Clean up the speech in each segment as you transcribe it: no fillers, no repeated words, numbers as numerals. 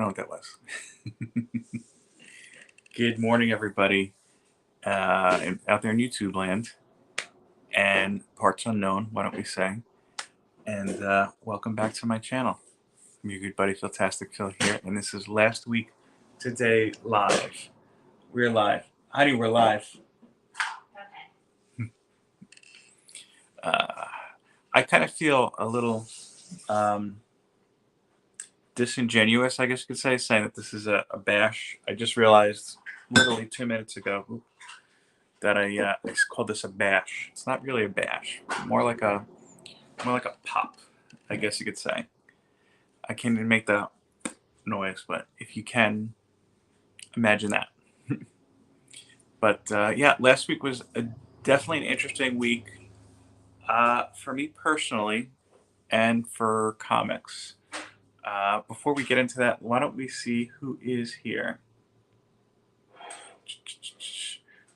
know what that was. Good morning, everybody, out there in YouTube land and parts unknown, why don't we say. And welcome back to my channel. I'm your good buddy, Fantastic Phil here, and this is Last Week Today Live. We're live. Heidi, we're live. Okay. I kind of feel a little disingenuous, I guess you could say, saying that this is a bash. I just realized literally 2 minutes ago that I called this a bash. It's not really a bash. More like a pop, I guess you could say. I can't even make the noise, but if you can, imagine that. But yeah, last week was definitely an interesting week for me personally and for comics. Before we get into that, why don't we see who is here?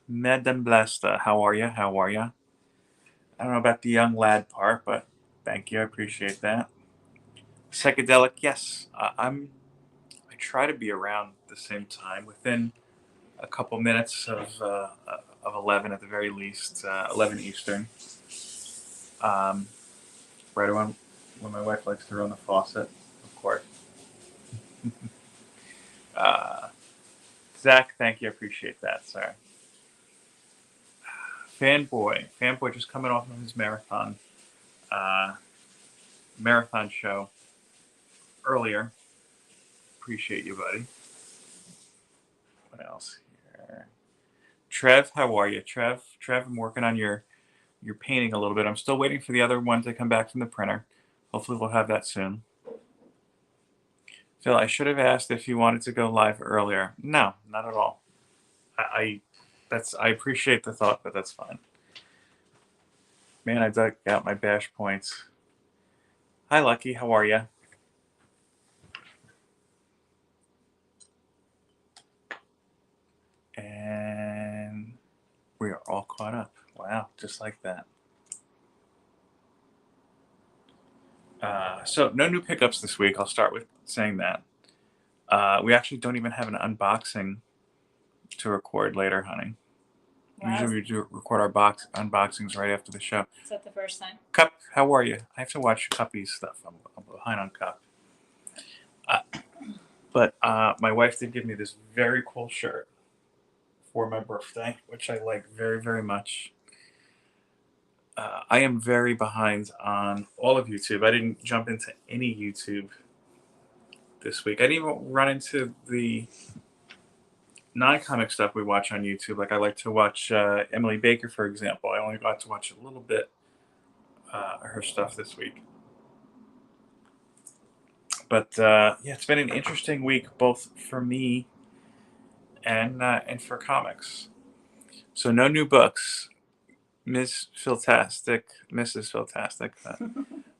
Madame Blasta, how are you? How are you? I don't know about the young lad part, but thank you. I appreciate that. Psychedelic, yes. I try to be around the same time, within a couple minutes of 11 at the very least, 11 Eastern. Right around when my wife likes to run the faucet, of course. Zach, thank you. I appreciate that, sir. Fanboy just coming off of his marathon show earlier. Appreciate you, buddy. What else here? Trev, how are you? Trev, I'm working on your painting a little bit. I'm still waiting for the other one to come back from the printer. Hopefully we'll have that soon. Phil, I should have asked if you wanted to go live earlier. No, not at all. I appreciate the thought, but that's fine. Man, I dug out my bash points. Hi, Lucky. How are you? And we are all caught up. Wow, just like that. So no new pickups this week. I'll start with saying that. We actually don't even have an unboxing to record later, honey. Wow. Usually we do record our unboxings right after the show. Is that the first time? Cup, how are you? I have to watch Cuppy's stuff. I'm behind on Cup. But my wife did give me this very cool shirt for my birthday, which I like very, very much. I am very behind on all of YouTube. I didn't jump into any YouTube this week. I didn't even run into the non-comic stuff we watch on YouTube. Like I like to watch Emily Baker, for example. I only got to watch a little bit of her stuff this week. But yeah, it's been an interesting week, both for me and for comics. So no new books. Mrs. Philtastic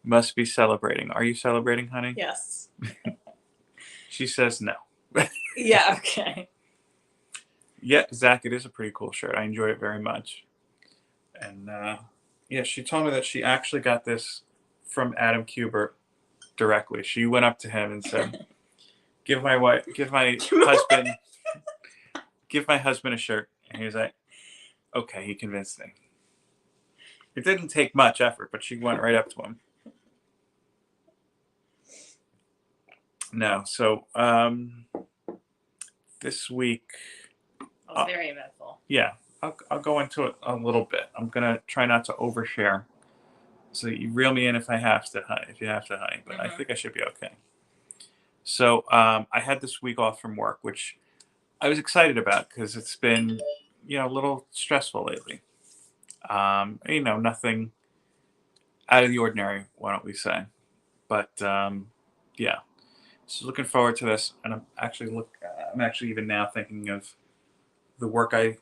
must be celebrating. Are you celebrating, honey? Yes. She says no. Yeah, okay. Yeah, Zach, it is a pretty cool shirt. I enjoy it very much. And yeah, she told me that she actually got this from Adam Kubert directly. She went up to him and said, give my husband a shirt. And he was like, okay, he convinced me. It didn't take much effort, but she went right up to him. No, so this week was very eventful. Yeah, I'll go into it a little bit. I'm gonna try not to overshare, so you reel me in if I have to, honey. If you have to, honey, but I think I should be okay. So I had this week off from work, which I was excited about because it's been a little stressful lately. Nothing out of the ordinary, why don't we say? But yeah, so looking forward to this, and I'm actually even now thinking of the work I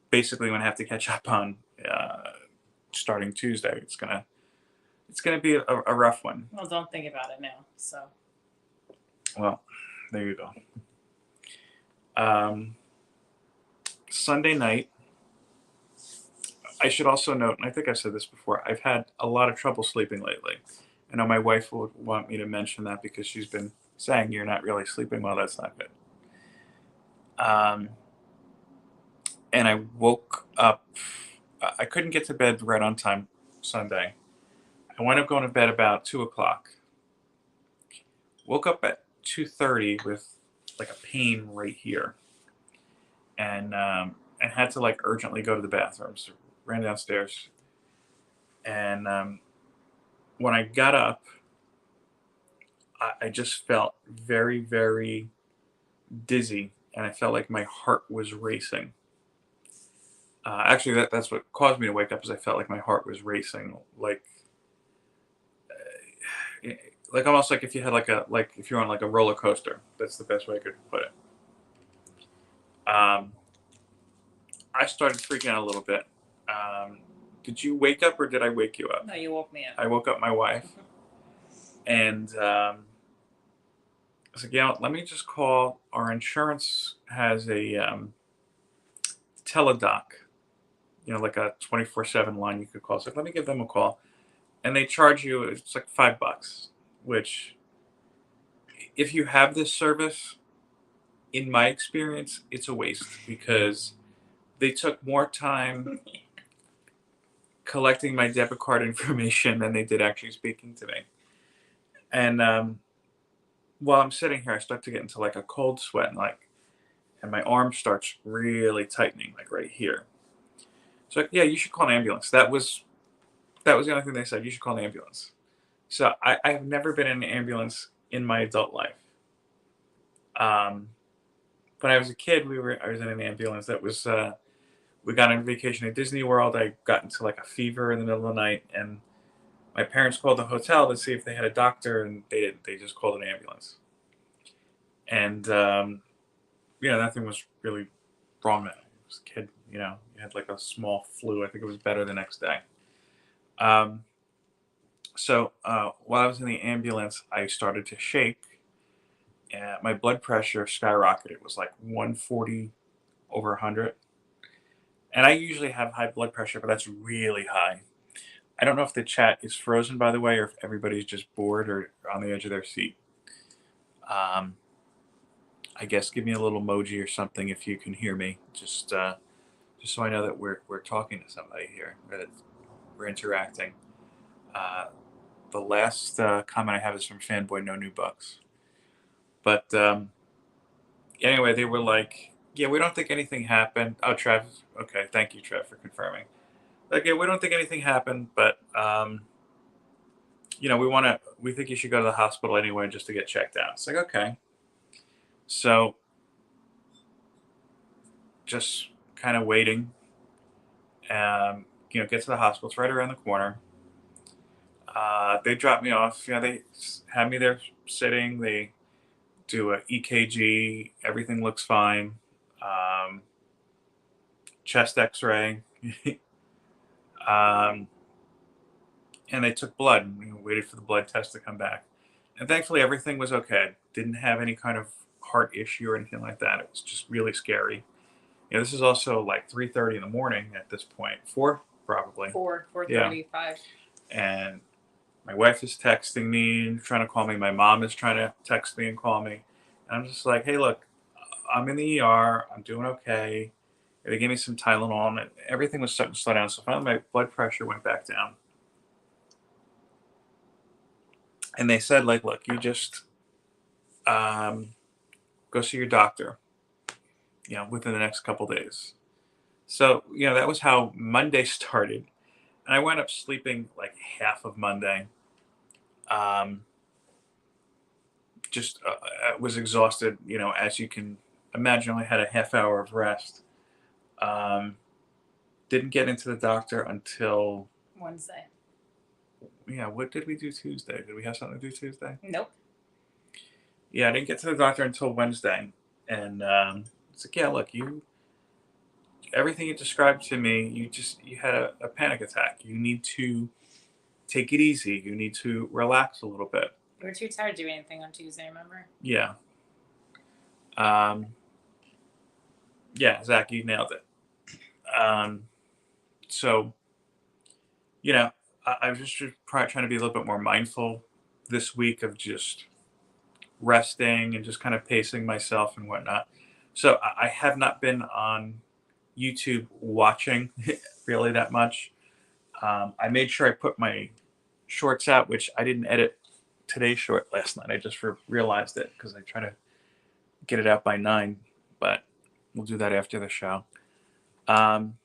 basically going to have to catch up on starting Tuesday. It's gonna be a rough one. Well, don't think about it now. So. Well, there you go. Sunday night. I should also note, and I think I've said this before, I've had a lot of trouble sleeping lately. I know my wife would want me to mention that because she's been saying you're not really sleeping well. That's not good. Um, and I woke up. I couldn't get to bed right on time Sunday. I wound up going to bed about 2 o'clock. Woke up at 2:30 with like a pain right here, and had to like urgently go to the bathroom. So ran downstairs, and when I got up, I just felt very, very dizzy, and I felt like my heart was racing. Actually, that's what caused me to wake up. Is I felt like my heart was racing, like almost like if you had like if you're on like a roller coaster. That's the best way I could put it. Um, I started freaking out a little bit. Um, did you wake up or did I wake you up? No, you woke me up. I woke up my wife, and I was like, yeah, let me just call. Our insurance has a teledoc, like a 24/7 line you could call. So let me give them a call, and they charge you. It's like $5, which if you have this service, in my experience, it's a waste because they took more time collecting my debit card information than they did actually speaking to me. And while I'm sitting here, I start to get into like a cold sweat, and my arm starts really tightening, like right here. So yeah, you should call an ambulance. That was the only thing they said. You should call an ambulance. So I have never been in an ambulance in my adult life. Um, when I was a kid, I was in an ambulance. That was we got on vacation at Disney World. I got into like a fever in the middle of the night, and my parents called the hotel to see if they had a doctor, and they didn't. They just called an ambulance. And nothing was really wrong. I was a kid. You had like a small flu. I think it was better the next day. So while I was in the ambulance, I started to shake, and my blood pressure skyrocketed. It was like 140 over 100. And I usually have high blood pressure, but that's really high. I don't know if the chat is frozen, by the way, or if everybody's just bored or on the edge of their seat. Um, I guess give me a little emoji or something if you can hear me, just so I know that we're talking to somebody here, that we're interacting. Uh, the last comment I have is from Fanboy No New Bucks. But anyway, they were like, "Yeah, we don't think anything happened." Oh, Trev. Okay, thank you, Trev, for confirming. Like, yeah, we don't think anything happened, but we think you should go to the hospital anyway just to get checked out. It's like, okay. So just kind of waiting. Get to the hospital. It's right around the corner. They drop me off. They have me there sitting. They do a EKG. Everything looks fine. Um, Chest X-ray. um, and they took blood. And we waited for the blood test to come back. And thankfully, everything was okay. Didn't have any kind of heart issue or anything like that. It was just really scary. This is also like 3:30 in the morning at this point. 4 probably. 4:35. And my wife is texting me, trying to call me. My mom is trying to text me and call me. And I'm just like, hey, look, I'm in the ER. I'm doing okay. They gave me some Tylenol, and everything was starting to slow down. So finally, my blood pressure went back down. And they said, like, look, you just go see your doctor, within the next couple days. So, that was how Monday started. And I wound up sleeping like half of Monday. Um, just was exhausted, as you can imagine. I only had a half hour of rest. Um, didn't get into the doctor until Wednesday. Yeah, what did we do Tuesday? Did we have something to do Tuesday? Nope. Yeah, I didn't get to the doctor until Wednesday. And it's like, yeah, look, everything you described to me, you had a panic attack. You need to take it easy. You need to relax a little bit. You were too tired to do anything on Tuesday, remember? Yeah. Yeah, Zach, you nailed it. So, I was just trying to be a little bit more mindful this week of just resting and just kind of pacing myself and whatnot. So I have not been on YouTube watching really that much. I made sure I put my shorts out, which I didn't edit today's short last night. I just realized it because I try to get it out by 9, but we'll do that after the show. Um,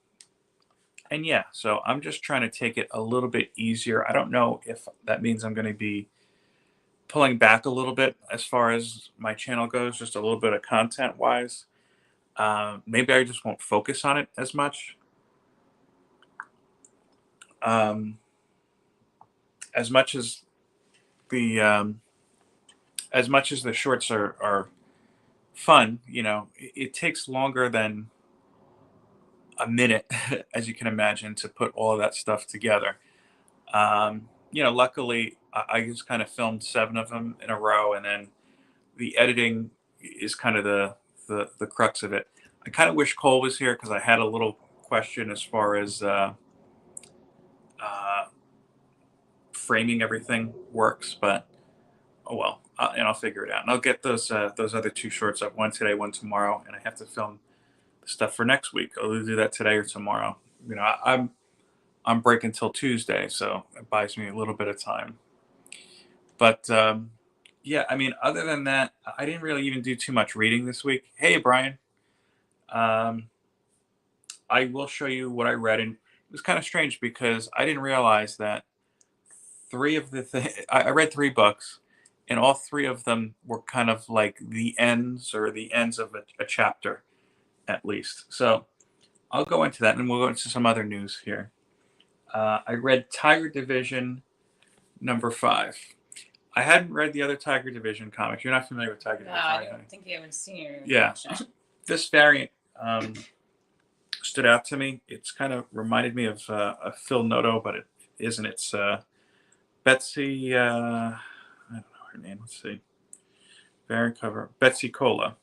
and yeah, so I'm just trying to take it a little bit easier. I don't know if that means I'm going to be pulling back a little bit as far as my channel goes, just a little bit of content wise. Maybe I just won't focus on it as much. Um, as much as the shorts are fun, it takes longer than a minute, as you can imagine, to put all of that stuff together. Luckily, I just kind of filmed 7 of them in a row, and then the editing is kind of the crux of it. I kind of wish Cole was here because I had a little question as far as uh, framing everything works, but oh well, and I'll figure it out. And I'll get those other 2 shorts up, one today, one tomorrow, and I have to film the stuff for next week. I'll either do that today or tomorrow. I'm breaking till Tuesday, so it buys me a little bit of time. But yeah, I mean, other than that, I didn't really even do too much reading this week. Hey, Brian, um, I will show you what I read, and it was kind of strange because I didn't realize that 3 of the I read 3 books, and all 3 of them were kind of like the ends of a chapter, at least. So I'll go into that, and we'll go into some other news here. I read Tiger Division #5. I hadn't read the other Tiger Division comics. You're not familiar with Tiger No, Division, I are you? don't think you haven't seen your Yeah. introduction. This variant stood out to me. It's kind of reminded me of a Phil Noto, but it isn't. It's Betsy. I don't know her name. Let's see. Variant cover. Betsy Cola.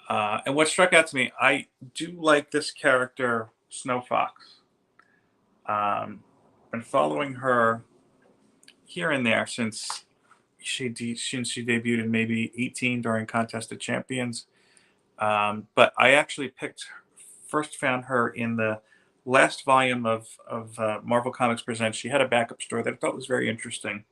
And what struck out to me, I do like this character, Snow Fox. Been following her here and there since since she debuted in maybe 18 during Contest of Champions. But I actually first found her in the last volume of Marvel Comics Presents. She had a backup story that I thought was very interesting.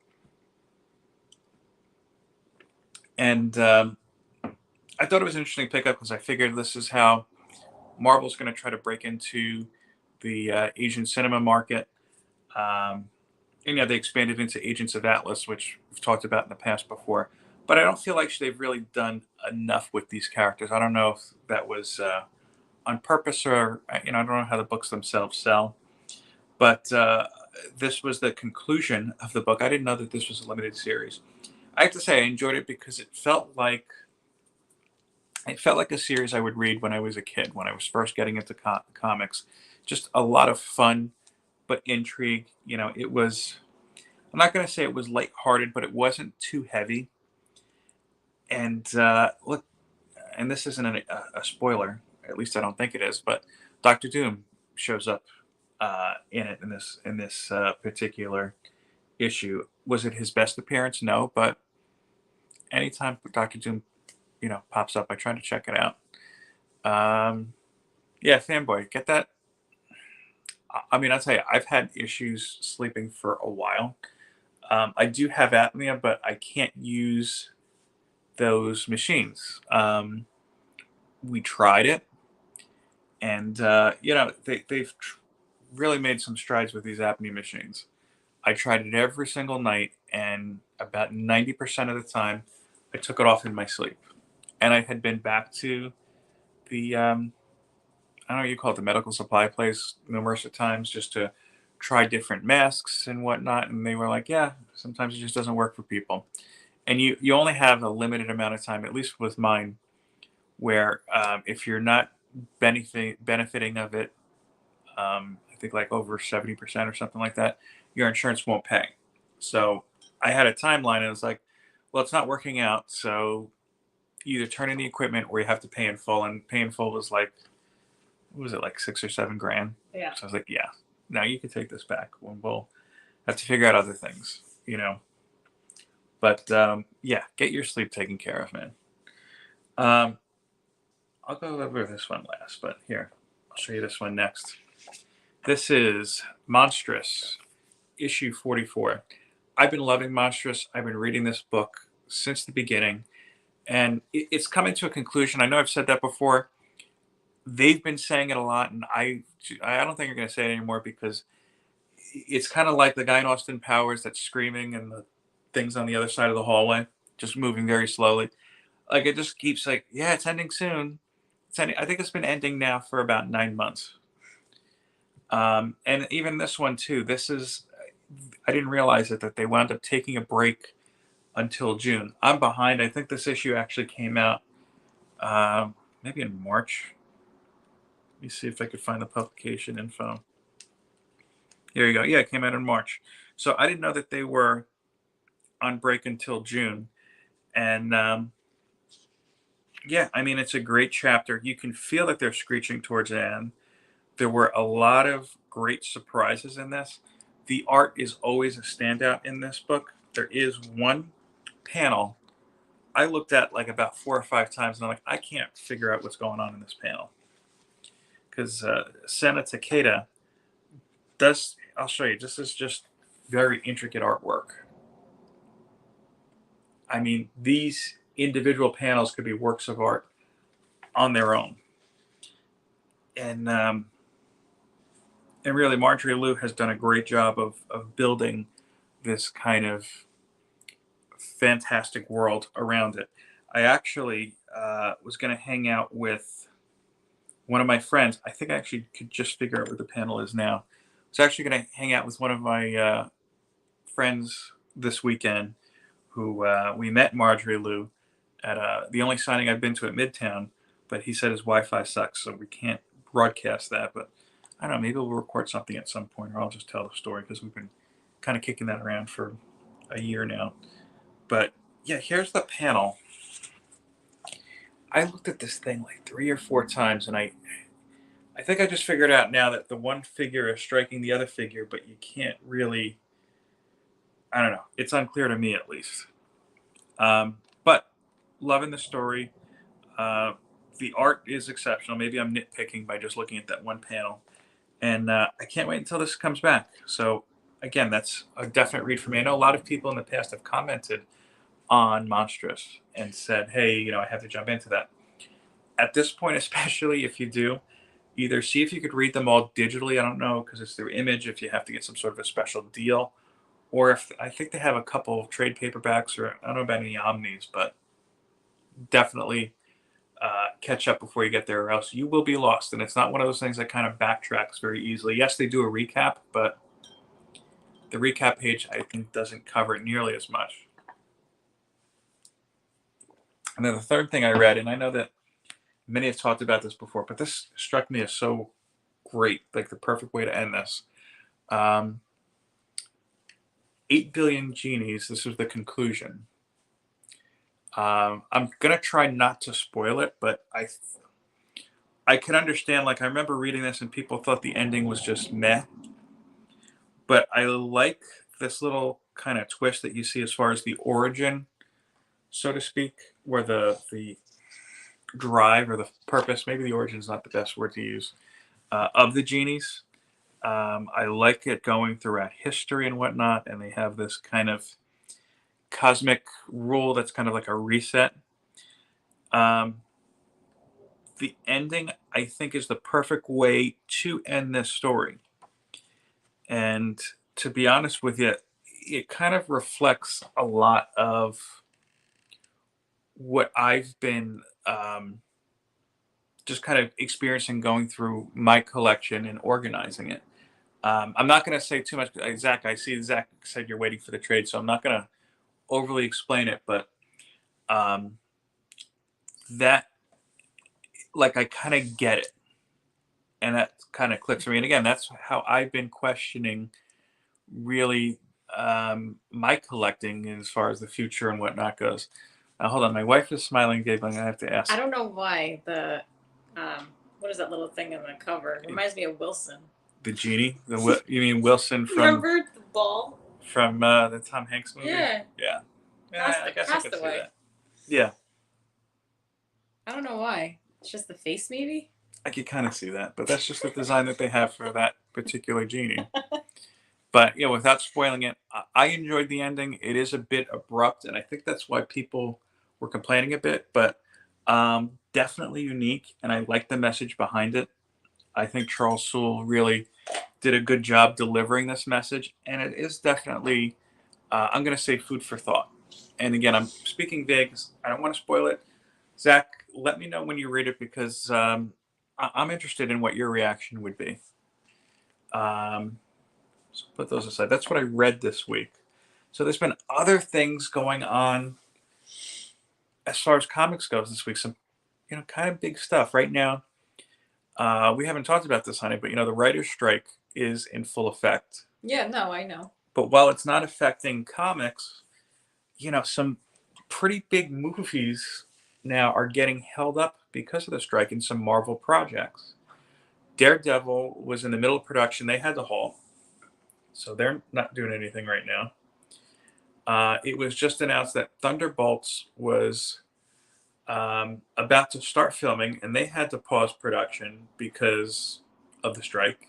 And I thought it was an interesting pickup because I figured this is how Marvel's going to try to break into the Asian cinema market. And they expanded into Agents of Atlas, which we've talked about in the past before. But I don't feel like they've really done enough with these characters. I don't know if that was on purpose or I don't know how the books themselves sell. But this was the conclusion of the book. I didn't know that this was a limited series. I have to say I enjoyed it because it felt like a series I would read when I was a kid, when I was first getting into comics. Just a lot of fun, but intrigue. It was. I'm not going to say it was lighthearted, but it wasn't too heavy. And look, and this isn't a spoiler. At least I don't think it is. But Doctor Doom shows up in it in this particular issue. Was it his best appearance? No, but anytime Doctor Doom pops up, I try to check it out. Yeah, fanboy, get that. I mean, I'll tell you, I've had issues sleeping for a while. I do have apnea, but I can't use those machines. We tried it, and they've really made some strides with these apnea machines. I tried it every single night, and about 90% of the time, I took it off in my sleep. And I had been back to the I don't know what you call it, the medical supply place numerous of times just to try different masks and whatnot, and they were like, yeah, sometimes it just doesn't work for people. And you only have a limited amount of time, at least with mine, where if you're not benefiting of it, I think like over 70% or something like that, your insurance won't pay. So I had a timeline, and it was like, well, it's not working out, so you either turn in the equipment or you have to pay in full. And pay in full was like, what was it, like 6 or 7 grand? Yeah. So I was like, yeah, now you can take this back. We'll have to figure out other things, But yeah, get your sleep taken care of, man. I'll go over this one last, but here, I'll show you this one next. This is Monstrous, issue 44. I've been loving Monstrous. I've been reading this book since the beginning, and it's coming to a conclusion. I know I've said that before. They've been saying it a lot, and I don't think you're going to say it anymore because it's kind of like the guy in Austin Powers that's screaming and the things on the other side of the hallway, just moving very slowly. Like it just keeps like, yeah, it's ending soon. It's ending. I think it's been ending now for about 9 months. And even this one too. This is, I didn't realize it that they wound up taking a break until June. I'm behind. I think this issue actually came out maybe in March. Let me see if I could find the publication info. Here you go. Yeah, it came out in March. So I didn't know that they were on break until June. And yeah, I mean, it's a great chapter. You can feel that they're screeching towards the end. There were a lot of great surprises in this. The art is always a standout in this book. There is one panel I looked at like about 4 or 5 times, and I'm like, I can't figure out what's going on in this panel. Because Sena Takeda does, I'll show you, this is just very intricate artwork. I mean, these individual panels could be works of art on their own. And really, Marjorie Liu has done a great job of building this kind of fantastic world around it. I actually was going to hang out with one of my friends. I think I actually could just figure out where the panel is now. I was actually going to hang out with one of my friends this weekend who we met Marjorie Liu at the only signing I've been to at Midtown, but he said his Wi-Fi sucks, so we can't broadcast that. But I don't know, maybe we'll record something at some point, or I'll just tell the story because we've been kind of kicking that around for a year now. But yeah, here's the panel. I looked at this thing like 3 or 4 times, and I think I just figured out now that the one figure is striking the other figure, but you can't really. I don't know. It's unclear to me, at least. But loving the story. The art is exceptional. Maybe I'm nitpicking by just looking at that one panel. And I can't wait until this comes back. So, again, that's a definite read for me. I know a lot of people in the past have commented on Monstrous and said, hey, you know, I have to jump into that. At this point, especially if you do, either see if you could read them all digitally. I don't know, because it's their image, if you have to get some sort of a special deal. Or if I think they have a couple of trade paperbacks, or I don't know about any omnis, but definitely catch up before you get there, or else you will be lost. And it's not one of those things that kind of backtracks very easily. Yes, they do a recap, but the recap page, I think, doesn't cover it nearly as much. And then the third thing I read, and I know that many have talked about this before, but this struck me as so great, like the perfect way to end this. 8 Billion Genies, this was the conclusion. I'm gonna try not to spoil it, but I can understand. Like I remember reading this, and people thought the ending was just meh. But I like this little kind of twist that you see as far as the origin, so to speak, where the drive or the purpose, maybe the origin is not the best word to use, of the genies. I like it going throughout history and whatnot, and they have this kind of cosmic rule that's kind of like a reset. The ending, I think, is the perfect way to end this story. And to be honest with you, it kind of reflects a lot of what I've been just kind of experiencing going through my collection and organizing it. I'm not going to say too much. Zach, I see Zach said you're waiting for the trade, so I'm not going to overly explain it, but that, like, I kind of get it. And that kind of clicks for me. And again, that's how I've been questioning really my collecting as far as the future and whatnot goes. Hold on, my wife is smiling, giggling. I have to ask. I don't know why the what is that little thing on the cover? It reminds me of Wilson. The genie? You mean Wilson from? Remember the ball From the Tom Hanks movie? Yeah. Yeah. I guess I could see Castaway. that. Yeah, I don't know why. It's just the face, maybe. I could kind of see that, but that's just the design that they have for that particular genie. But without spoiling it, I enjoyed the ending. It is a bit abrupt, and I think that's why people were complaining a bit. But definitely unique, and I like the message behind it. I think Charles Soule really did a good job delivering this message, and it is definitely, I'm going to say, food for thought. And again, I'm speaking vague. I don't want to spoil it. Zach, let me know when you read it because I'm interested in what your reaction would be. So put those aside. That's what I read this week. So there's been other things going on as far as comics goes this week. Some, kind of big stuff right now. We haven't talked about this, honey, but the writer's strike is in full effect. Yeah, no, I know. But while it's not affecting comics, some pretty big movies now are getting held up because of the strike in some Marvel projects. Daredevil was in the middle of production. They had to halt. So they're not doing anything right now. It was just announced that Thunderbolts was about to start filming, and they had to pause production because of the strike.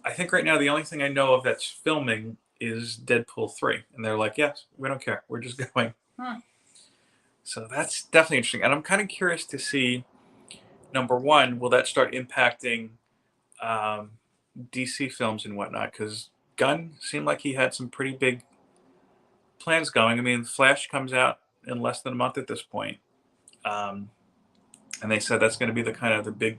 I think right now the only thing I know of that's filming is Deadpool 3. And they're like, yes, we don't care. We're just going. Huh. So that's definitely interesting. And I'm kind of curious to see, number one, will that start impacting DC films and whatnot? Because Gunn seemed like he had some pretty big plans going. I mean, Flash comes out in less than a month at this point. And they said that's going to be the kind of the big,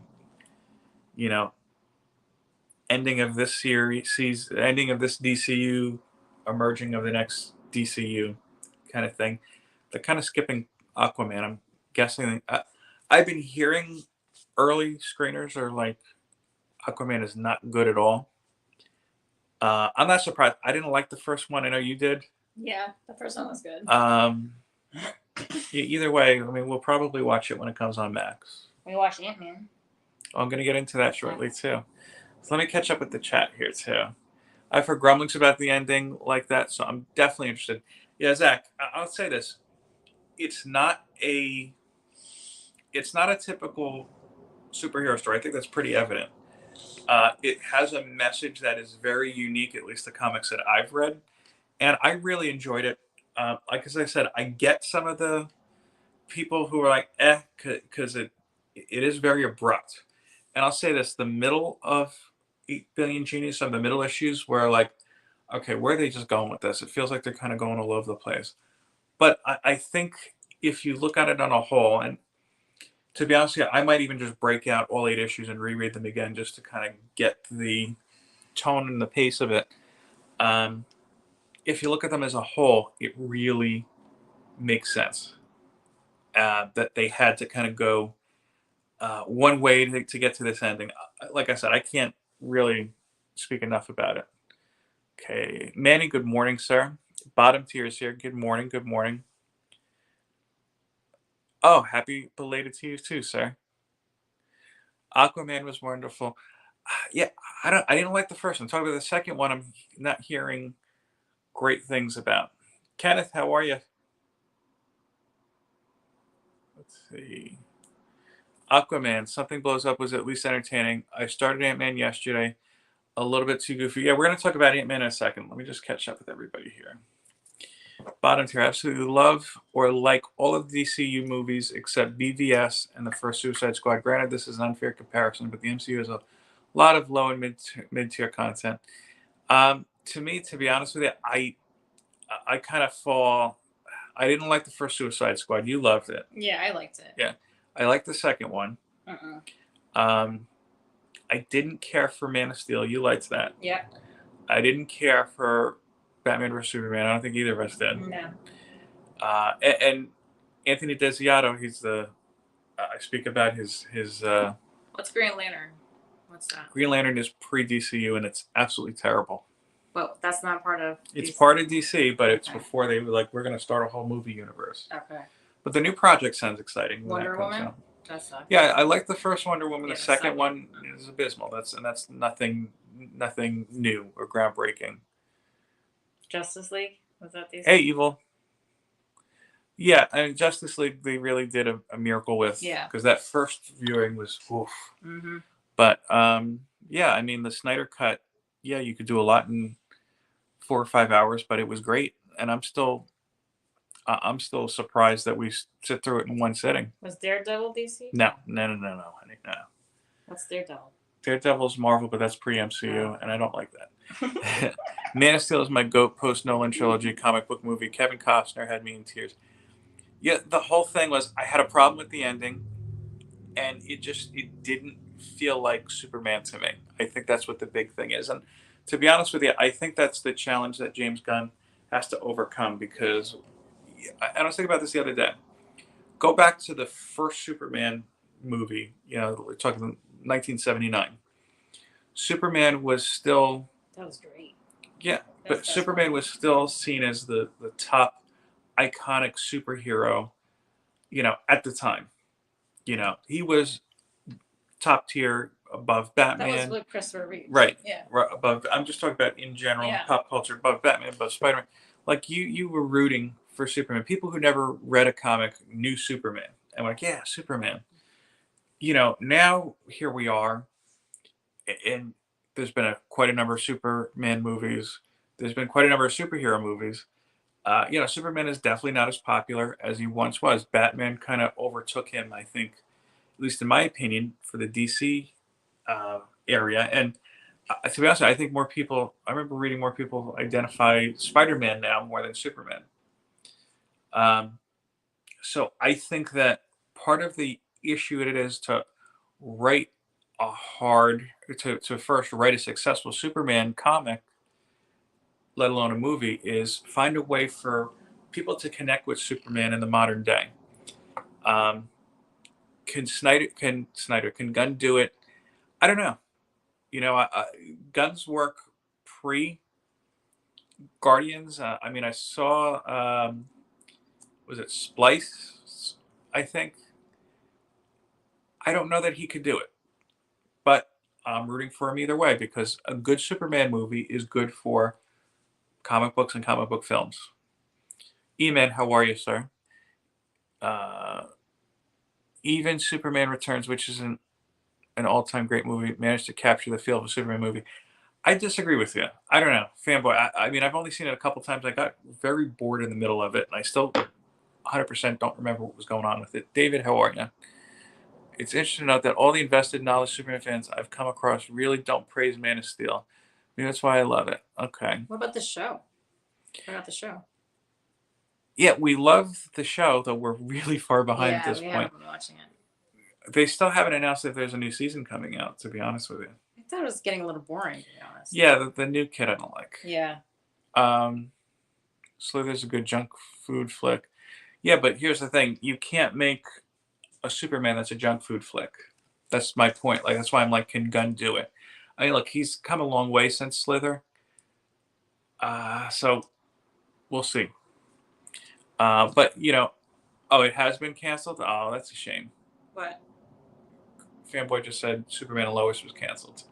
ending of this series, ending of this DCU, emerging of the next DCU kind of thing. They're kind of skipping Aquaman. I'm guessing. I've been hearing early screeners are like Aquaman is not good at all. I'm not surprised. I didn't like the first one. I know you did. Yeah, the first one was good. Either way, I mean, we'll probably watch it when it comes on Max. We watched Ant-Man. I'm going to get into that shortly too. So let me catch up with the chat here too. I've heard grumblings about the ending like that, so I'm definitely interested. Yeah, Zach, I'll say this: it's not a typical superhero story. I think that's pretty evident. It has a message that is very unique, at least the comics that I've read, and I really enjoyed it. Like as I said, I get some of the people who are like, because it is very abrupt. And I'll say this: the middle of 8 Billion Genius, some of the middle issues, where like, okay, where are they just going with this? It feels like they're kind of going all over the place. But I think if you look at it on a whole, and to be honest with you, I might even just break out all 8 issues and reread them again just to kind of get the tone and the pace of it. If you look at them as a whole, it really makes sense that they had to kind of go one way to get to this ending. Like I said, I can't really speak enough about it. Okay, Manny, good morning, sir. Bottom tiers here. Good morning. Good morning. Oh, happy belated to you too, sir. Aquaman was wonderful. Yeah, I didn't like the first one. Talking about the second one, I'm not hearing great things about. Kenneth, how are you? Let's see. Aquaman, something blows up was at least entertaining. I started Ant-Man yesterday. A little bit too goofy. Yeah, we're going to talk about Ant-Man in a second. Let me just catch up with everybody here. Bottom tier, absolutely love or like all of the DCU movies except BVS and the first Suicide Squad. Granted, this is an unfair comparison, but the MCU has a lot of low and mid tier content. To me, to be honest with you, I kind of fall. I didn't like the first Suicide Squad. You loved it. Yeah, I liked it. Yeah, I liked the second one. I didn't care for Man of Steel. You liked that. Yeah. I didn't care for Batman vs Superman. I don't think either of us did. No. And Anthony Desiato, he's the. I speak about his. What's Green Lantern? What's that? Green Lantern is pre DCU, and it's absolutely terrible. Well, that's not part of. It's part of DC, but it's before they were like, we're going to start a whole movie universe. Okay. But the new project sounds exciting. Wonder Woman. Yeah, I like the first Wonder Woman. Yeah, the second one is abysmal. That's nothing new or groundbreaking. Justice League, was that DC? Hey, Evil. Yeah, I mean, Justice League they really did a miracle with, Yeah. because that first viewing was oof. Mm-hmm. But yeah, I mean the Snyder cut. Yeah, you could do a lot in 4 or 5 hours, but it was great, and I'm still surprised that we sit through it in one sitting. Was Daredevil DC? No, no, no, no, no, honey, no. What's Daredevil? Daredevil's Marvel, but that's pre-MCU, Oh. and I don't like that. Man of Steel is my GOAT post Nolan trilogy comic book movie. Kevin Costner had me in tears. Yeah, the whole thing was I had a problem with the ending, and it didn't feel like Superman to me. I think that's what the big thing is, and to be honest with you, I think that's the challenge that James Gunn has to overcome because I was thinking about this the other day. Go back to the first Superman movie. We're talking 1979. Superman was still That was great. yeah, That's but Superman was still seen as the top iconic superhero. At the time, he was top tier above That was Batman. with Christopher Reeve. Right. Yeah. Right above. I'm just talking about in general Yeah. pop culture above Batman, above Spider-Man. Like you were rooting for Superman. People who never read a comic knew Superman and were like, yeah, Superman. Now here we are, and there's been quite a number of Superman movies. There's been quite a number of superhero movies. Superman is definitely not as popular as he once was. Batman kind of overtook him, I think, at least in my opinion, for the DC area. And to be honest, I think more people. I remember reading more people identify Spider-Man now more than Superman. Um, so I think that part of the issue it is to write to first write a successful Superman comic, let alone a movie, is find a way for people to connect with Superman in the modern day. Um, can Gunn do it? I don't know. Gunn's work pre Guardians. I mean, I saw was it Splice? I think. I don't know that he could do it, but I'm rooting for him either way because a good Superman movie is good for comic books and comic book films. E-Man, how are you, sir? Uh, even Superman Returns, which is an all-time great movie, managed to capture the feel of a Superman movie. I disagree with you. I don't know, fanboy. I mean, I've only seen it a couple times. I got very bored in the middle of it, and I still 100% don't remember what was going on with it. David, how are you? It's interesting to note that all the invested knowledge Superman fans I've come across really don't praise Man of Steel. Maybe that's why I love it. Okay. What about the show? What about the show? Yeah, we love the show, though we're really far behind at this we point. haven't been watching it. They still haven't announced if there's a new season coming out, to be honest with you. I thought it was getting a little boring, to be honest. Yeah, the new kid I don't like. Yeah. Slither's a good junk food flick. Yeah, but here's the thing. You can't make a Superman that's a junk food flick. That's my point. Like, that's why I'm like, can Gunn do it? I mean, look, he's come a long way since Slither. So we'll see. But, it has been canceled? Oh, that's a shame. What? Fanboy just said Superman and Lois was canceled.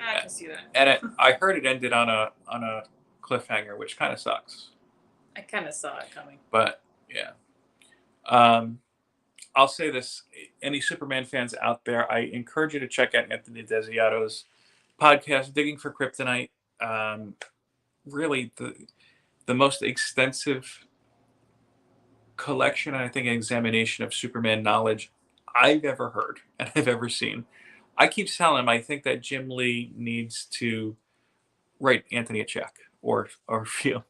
I can see that. And I heard it ended on a cliffhanger, which kind of sucks. I kind of saw it coming. But, yeah. I'll say this. Any Superman fans out there, I encourage you to check out Anthony Desiato's podcast, Digging for Kryptonite. Really, the most extensive collection and I think examination of Superman knowledge I've ever heard and I've ever seen. I keep telling him I think that Jim Lee needs to write Anthony a check or feel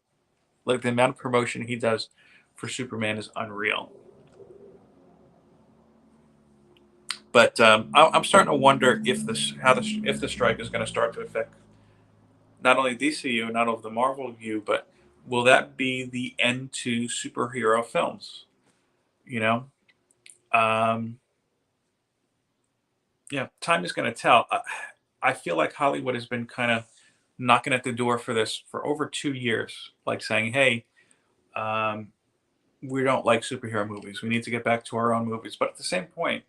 like the amount of promotion he does for Superman is unreal. But I'm starting to wonder if the strike is going to start to affect not only DCU, not only the Marvel view, but will that be the end to superhero films? Yeah, time is going to tell. I feel like Hollywood has been kind of knocking at the door for this for over 2 years, like saying, "Hey, we don't like superhero movies. We need to get back to our own movies." But at the same point,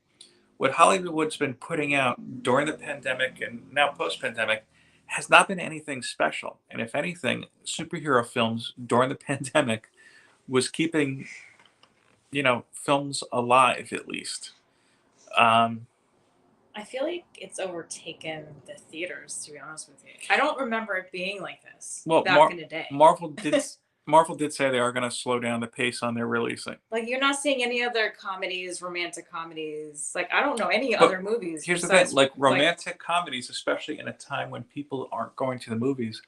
what Hollywood's been putting out during the pandemic and now post-pandemic has not been anything special. And if anything, superhero films during the pandemic was keeping films alive at least. Um, I feel like it's overtaken the theaters, to be honest with you. I don't remember it being like this well, back in the day. Marvel did Marvel did say they are going to slow down the pace on their releasing. Like, you're not seeing any other comedies, romantic comedies. Like, I don't know any But other movies here's the thing, besides like romantic comedies, especially in a time when people aren't going to the movies,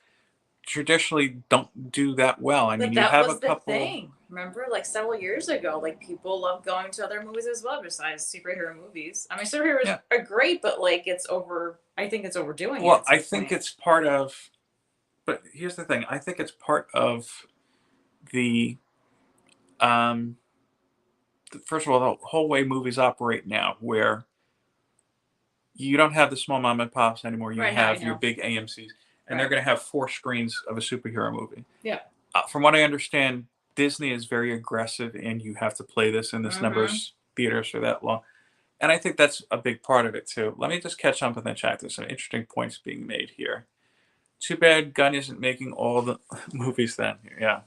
traditionally don't do that well. I mean, But you that have a was the couple. thing. Remember, like several years ago, like people love going to other movies as well besides superhero movies. I mean, superheroes Yeah. are great, but like it's over. I think it's overdoing it Well, at some I think point. it's part of. But here's the thing, I think it's part of the. Um, First of all, the whole way movies operate now, where you don't have the small mom and pops anymore. You Right now, I have your know. big AMC's, and they're Right. going to have 4 screens of a superhero movie. Yeah. From what I understand, Disney is very aggressive, and you have to play this in this number of Mm-hmm. theaters for that long. And I think that's a big part of it too. Let me just catch up in the chat. There's some interesting points being made here. Too bad Gunn isn't making all the movies then. Yeah,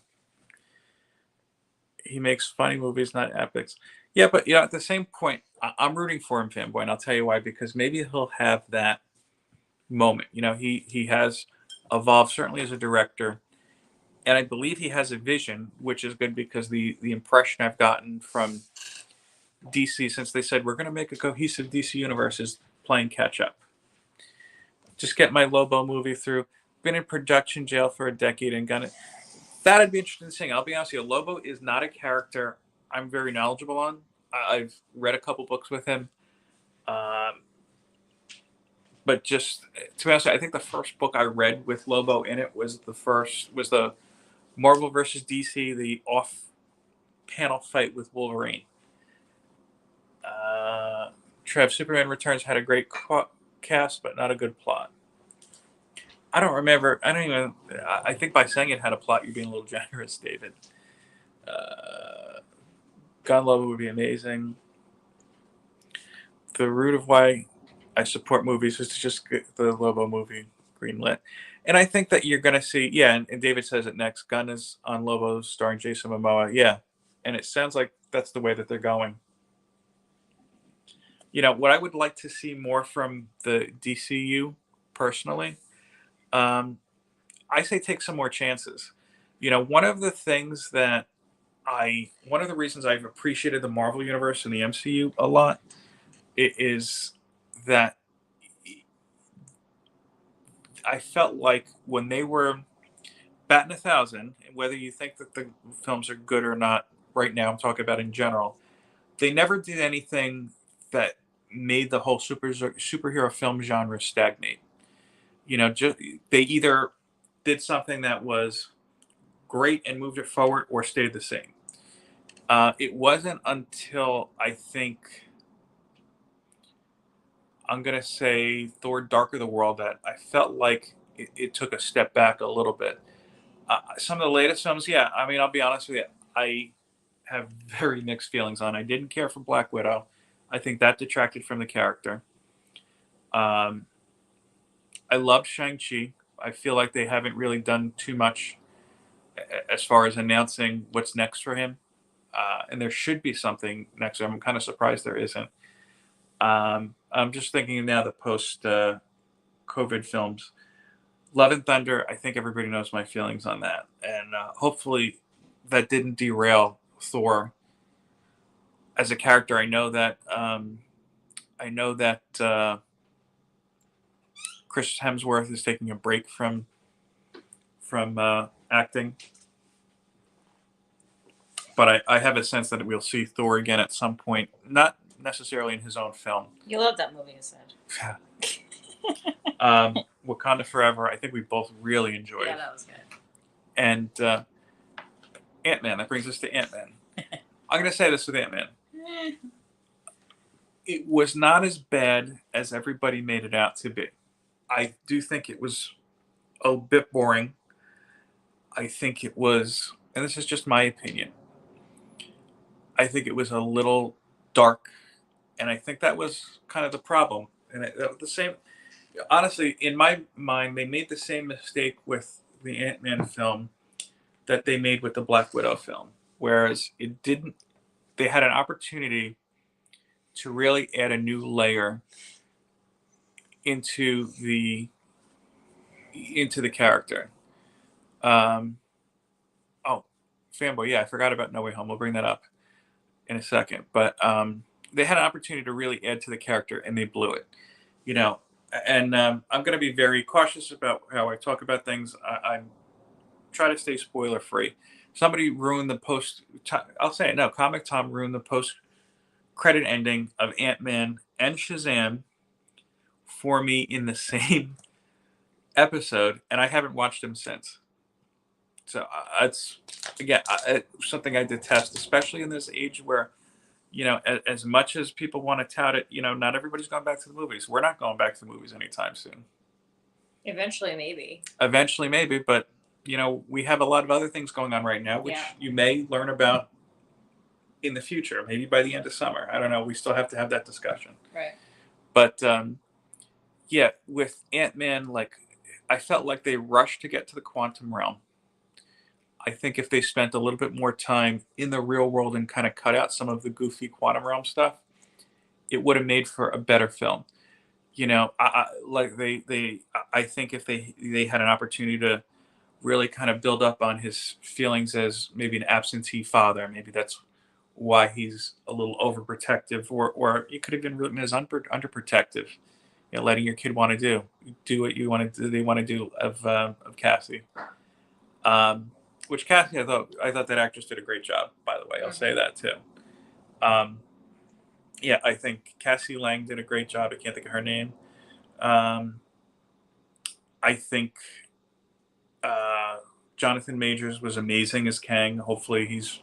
he makes funny movies, not epics. Yeah, but at the same point, I'm rooting for him, fanboy, and I'll tell you why. Because maybe he'll have that moment. He has evolved certainly as a director, and I believe he has a vision, which is good because the impression I've gotten from DC since they said we're going to make a cohesive DC universe is playing catch up. Just get my Lobo movie through. Been in production jail for a decade and got it. That'd be interesting to see. I'll be honest with you, Lobo is not a character I'm very knowledgeable on. I've read a couple books with him. Um, but just to be honest, I think the first book I read with Lobo in it was the Marvel versus DC, the off panel fight with Wolverine. Trev, Superman Returns had a great cast, but not a good plot. I don't remember. I don't even. I think by saying it had a plot, you're being a little generous, David. Uh, Gun Lobo would be amazing. The root of why I support movies is to just get the Lobo movie greenlit. And I think that you're going to see, yeah, and David says it next. Gun is on Lobo starring Jason Momoa. Yeah. And it sounds like that's the way that they're going. What I would like to see more from the DCU personally, I say take some more chances. One of the reasons I've appreciated the Marvel Universe and the MCU a lot is that I felt like when they were batting 1,000, whether you think that the films are good or not, right now I'm talking about in general, they never did anything that made the whole superhero film genre stagnate. Just they either did something that was great and moved it forward, or stayed the same. It wasn't until I think I'm gonna say Thor: Dark of the World that I felt like it took a step back a little bit. Some of the latest films, yeah. I mean, I'll be honest with you, I have very mixed feelings on. I didn't care for Black Widow. I think that detracted from the character. Um, I loved Shang-Chi. I feel like they haven't really done too much as far as announcing what's next for him. And there should be something next. I'm kind of surprised there isn't. I'm just thinking now the post COVID films. Love and Thunder, I think everybody knows my feelings on that. And hopefully that didn't derail Thor as a character. I know that Chris Hemsworth is taking a break from acting, but I have a sense that we'll see Thor again at some point, not necessarily in his own film. You love that movie, you said. Wakanda Forever, I think we both really enjoyed. Yeah, that was good. And Ant-Man, that brings us to Ant-Man. I'm going to say this with Ant-Man. It was not as bad as everybody made it out to be. I do think it was a bit boring. I think it was, and this is just my opinion, I think it was a little dark, and I think that was kind of the problem. And the same, honestly, in my mind, they made the same mistake with the Ant-Man film that they made with the Black Widow film, whereas it didn't they had an opportunity to really add a new layer into the character. Oh, fanboy, yeah, I forgot about No Way Home. We'll bring that up in a second. But they had an opportunity to really add to the character, and they blew it. You know, and I'm going to be very cautious about how I talk about things. I try to stay spoiler free. Somebody ruined the post. I'll say it. No, Comic Tom ruined the post credit ending of Ant-Man and Shazam for me in the same episode, and I haven't watched them since. So it's again something I detest, especially in this age where, as much as people want to tout it, not everybody's going back to the movies. We're not going back to the movies anytime soon. Eventually, maybe. Eventually, maybe, but we have a lot of other things going on right now, which you may learn about in the future, maybe by the end of summer. I don't know. We still have to have that discussion. Right. But yeah, with Ant-Man, I felt like they rushed to get to the quantum realm. I think if they spent a little bit more time in the real world and kind of cut out some of the goofy quantum realm stuff, it would have made for a better film. I think if they had an opportunity to really kind of build up on his feelings as maybe an absentee father, maybe that's why he's a little overprotective, or you could have been written as underprotective. Letting your kid want to do what you want to do. They want to do of Cassie. Which Cassie, I thought that actress did a great job. By the way, I'll say that too. Yeah, I think Cassie Lang did a great job. I can't think of her name. I think Jonathan Majors was amazing as Kang. Hopefully, he's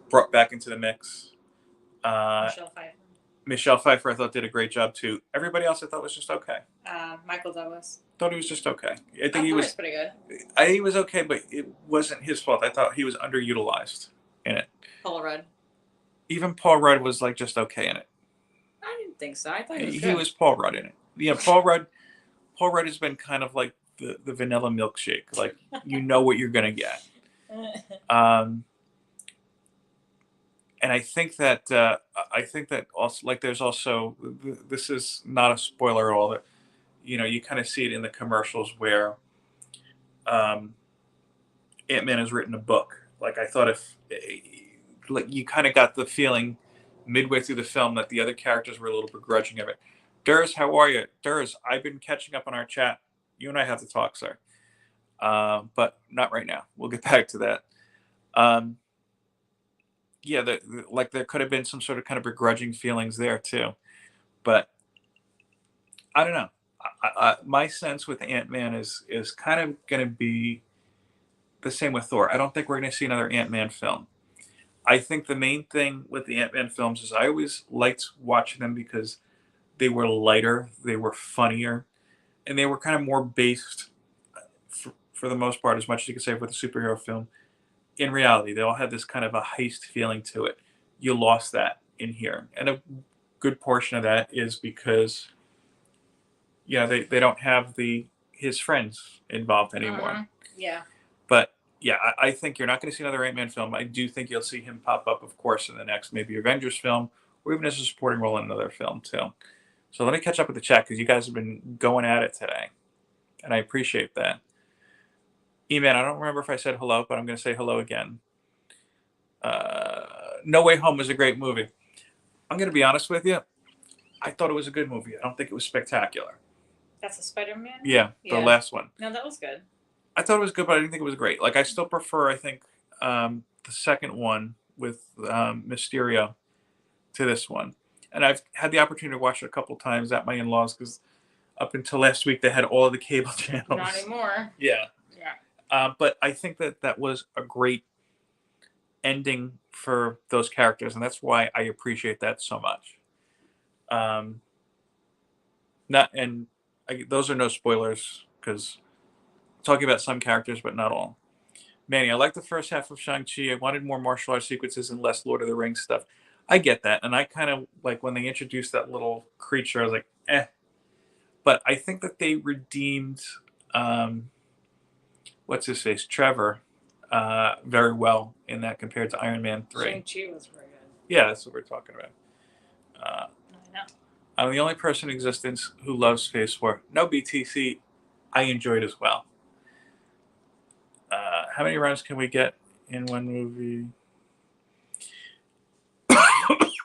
brought back into the mix. Michelle Pfeiffer, I thought, did a great job too. Everybody else, I thought, was just okay. Michael Douglas. Thought he was just okay. I think he was pretty good. He was okay, but it wasn't his fault. I thought he was underutilized in it. Paul Rudd. Even Paul Rudd was just okay in it. I didn't think so. I thought he was good. He was Paul Rudd in it. Yeah, Paul Rudd has been kind of like the vanilla milkshake. Like, you know what you're gonna get. And I think that also, there's also, this is not a spoiler at all, that you kind of see it in the commercials where Ant-Man has written a book. I thought if you kind of got the feeling midway through the film that the other characters were a little begrudging of it. Durs, how are you? Durs, I've been catching up on our chat. You and I have to talk, sir. But not right now. We'll get back to that. Yeah, there could have been some sort of kind of begrudging feelings there too, but I don't know. My sense with Ant-Man is kind of going to be the same with Thor. I don't think we're going to see another Ant-Man film. I think the main thing with the Ant-Man films is I always liked watching them because they were lighter, they were funnier, and they were kind of more based, for the most part, as much as you can say with a superhero film. In reality, they all had this kind of a heist feeling to it. You lost that in here. And a good portion of that is because, they don't have his friends involved anymore. Yeah. But, yeah, I think you're not going to see another Ant-Man film. I do think you'll see him pop up, of course, in the next maybe Avengers film, or even as a supporting role in another film, too. So let me catch up with the chat, because you guys have been going at it today. And I appreciate that. E-Man, I don't remember if I said hello, but I'm going to say hello again. No Way Home was a great movie. I'm going to be honest with you. I thought it was a good movie. I don't think it was spectacular. That's a Spider-Man? Yeah, the last one. No, that was good. I thought it was good, but I didn't think it was great. I still prefer, I think, the second one with Mysterio to this one. And I've had the opportunity to watch it a couple times at my in-laws, because up until last week, they had all of the cable channels. Not anymore. Yeah. But I think that was a great ending for those characters, and that's why I appreciate that so much. Those are no spoilers, because I'm talking about some characters, but not all. Manny, I like the first half of Shang-Chi. I wanted more martial arts sequences and less Lord of the Rings stuff. I get that, and I kind of when they introduced that little creature, I was like, eh. But I think that they redeemed what's his face, Trevor, very well in that compared to Iron Man 3. Shang-Chi was very good. Yeah, that's what we're talking about. I know. I'm the only person in existence who loves Phase 4. No BTC, I enjoyed as well. How many rounds can we get in one movie?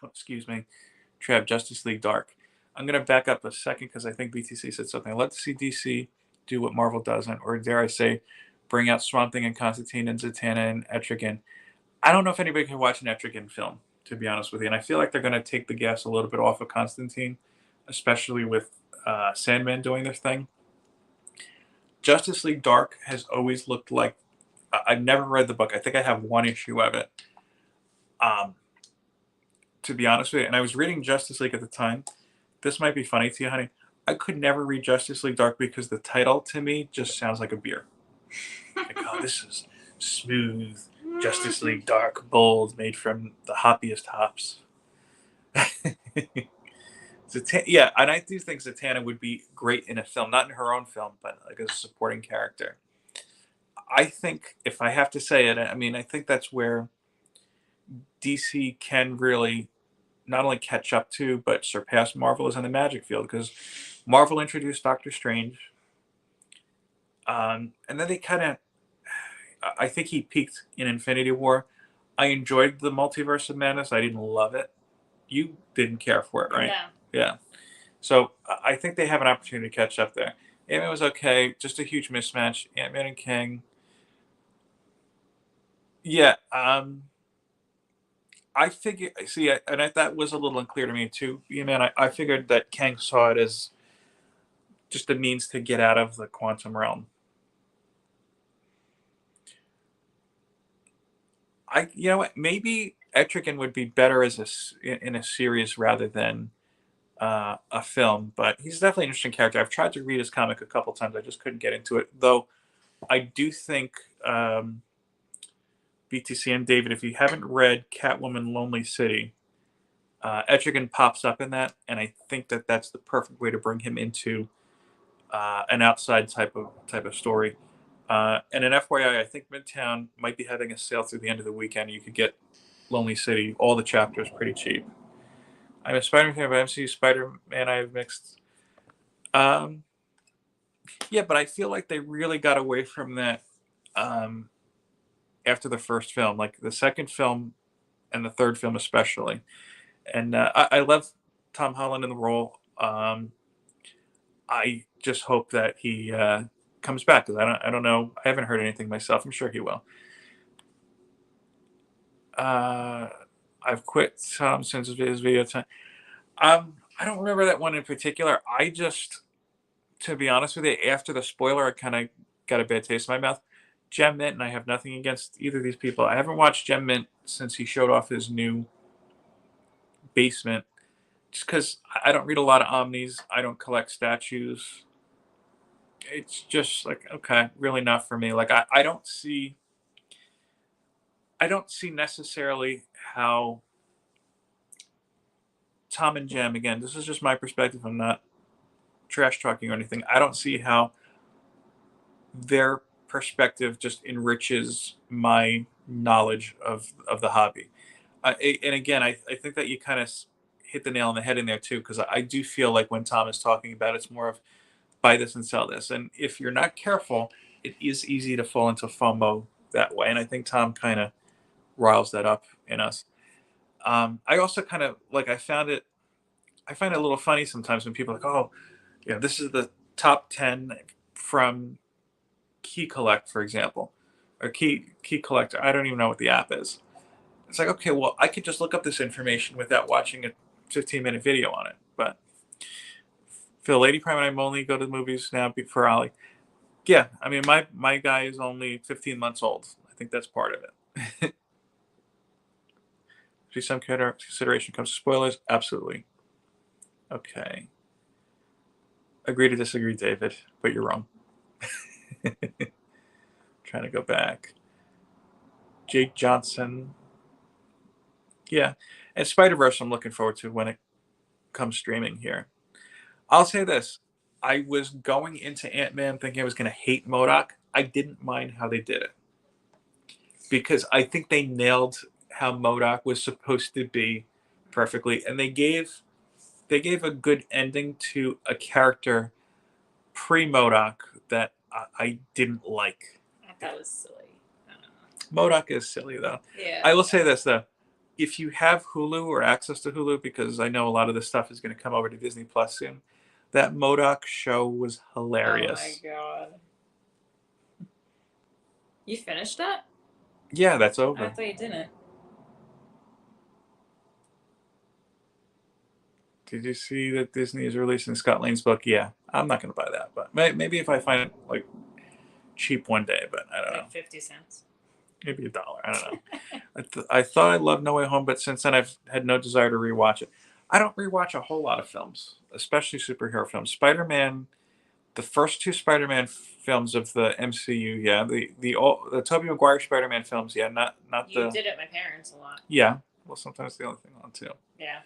Excuse me. Trav, Justice League Dark. I'm going to back up a second because I think BTC said something. I'd love to see DC do what Marvel doesn't, or dare I say, bring out Swamp Thing and Constantine and Zatanna and Etrigan. I don't know if anybody can watch an Etrigan film, to be honest with you. And I feel like they're going to take the gas a little bit off of Constantine, especially with Sandman doing this thing. Justice League Dark has always looked like I've never read the book. I think I have one issue of it. To be honest with you, and I was reading Justice League at the time. This might be funny to you, honey. I could never read Justice League Dark because the title to me just sounds like a beer. Like, oh, this is smooth Justice League Dark, bold, made from the hoppiest hops. Yeah, and I do think Zatanna would be great in a film, not in her own film, but like as a supporting character. I think, if I have to say it, I mean, I think that's where DC can really not only catch up to, but surpass Marvel is in the magic field, because Marvel introduced Doctor Strange. And then they kind of, I think he peaked in Infinity War. I enjoyed the Multiverse of Madness. I didn't love it. You didn't care for it, right? No. Yeah. So I think they have an opportunity to catch up there. Ant-Man was okay, just a huge mismatch. Ant-Man and King. Yeah. I figure, see, that was a little unclear to me too. Yeah, man, I figured that Kang saw it as just a means to get out of the quantum realm. You know what? Maybe Etrigan would be better as in a series rather than a film. But he's definitely an interesting character. I've tried to read his comic a couple times. I just couldn't get into it. Though I do think BTC and David, if you haven't read Catwoman: Lonely City, Etrigan pops up in that, and I think that that's the perfect way to bring him into an outside type of story. And an FYI, I think Midtown might be having a sale through the end of the weekend. You could get Lonely City, all the chapters, pretty cheap. I'm a Spider-Man fan, but MCU Spider-Man I have mixed. Um, yeah, but I feel like they really got away from that after the first film, like the second film and the third film especially. And I love Tom Holland in the role. I just hope that he comes back, because I don't know. I haven't heard anything myself. I'm sure he will. I've quit Tom since his video time. I don't remember that one in particular. I just, to be honest with you, after the spoiler, I kind of got a bad taste in my mouth. Gem Mint, and I have nothing against either of these people. I haven't watched Gem Mint since he showed off his new basement, just because I don't read a lot of omnis. I don't collect statues. It's just like, okay, really not for me. Like I don't see necessarily how Tom and Gem, again, this is just my perspective. I'm not trash talking or anything. I don't see how their perspective just enriches my knowledge of the hobby. And again, I think that you kind of hit the nail on the head in there too, because I do feel like when Tom is talking about it, it's more of buy this and sell this. And if you're not careful, it is easy to fall into FOMO that way. And I think Tom kind of riles that up in us. I also kind of like, I find it a little funny sometimes when people are like, oh, this is the top 10 from Key Collect, for example, or Key Collector. I don't even know what the app is. It's like, okay, well, I could just look up this information without watching a 15-minute video on it. But Phil, Lady Prime and I only go to the movies now for Ollie. Yeah, I mean, my guy is only 15 months old. I think that's part of it. See, some consideration comes to spoilers. Absolutely. Okay. Agree to disagree, David, but you're wrong. Trying to go back. Jake Johnson. Yeah. And Spider-Verse I'm looking forward to when it comes streaming here. I'll say this. I was going into Ant-Man thinking I was going to hate MODOK. I didn't mind how they did it, because I think they nailed how MODOK was supposed to be perfectly, and they gave a good ending to a character pre MODOK that I didn't like. I thought it was silly. I don't know. MODOK is silly though. Yeah. I will say this though. If you have Hulu or access to Hulu, because I know a lot of this stuff is going to come over to Disney Plus soon, that MODOK show was hilarious. Oh my god. You finished that? Yeah, that's I over. thought you didn't. Did you see that Disney is releasing Scott Lane's book? Yeah, I'm not going to buy that, but maybe if I find it like cheap one day, but I don't know. Like 50 cents. Maybe $1. I don't know. I thought I loved No Way Home, but since then I've had no desire to rewatch it. I don't rewatch a whole lot of films, especially superhero films. Spider-Man, the first two Spider-Man films of the MCU, yeah, the Tobey Maguire Spider-Man films, yeah, not You did it, my parents, a lot. Yeah. Well, sometimes the only thing on too. Yeah.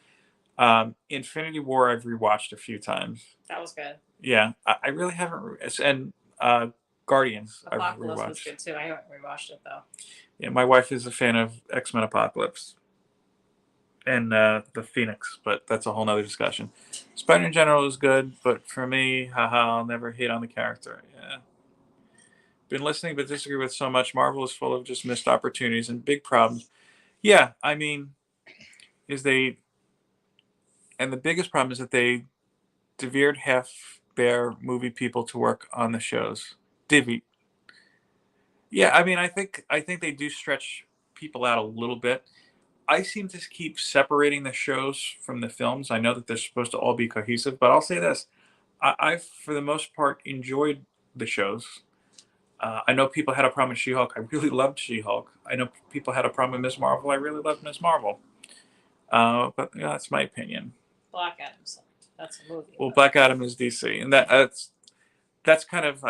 Infinity War I've rewatched a few times. That was good. Yeah, I really haven't. And Guardians Apocalypse I've was rewatched. good too. I haven't rewatched it though. Yeah, my wife is a fan of X-Men Apocalypse and the Phoenix, but that's a whole nother discussion. Spider in general is good, but for me, haha, I'll never hate on the character. Yeah. Been listening but disagree with so much. Marvel is full of just missed opportunities and big problems. Yeah, I mean, the biggest problem is that they devered half their movie people to work on the shows. Divvy. Yeah, I mean, I think they do stretch people out a little bit. I seem to keep separating the shows from the films. I know that they're supposed to all be cohesive, but I'll say this: I've, for the most part, enjoyed the shows. I know people had a problem with She-Hulk. I really loved She-Hulk. I know people had a problem with Ms. Marvel. I really loved Ms. Marvel. But yeah, that's my opinion. Black Adam sucked. That's a movie. Well, Black Adam is DC, and that's kind of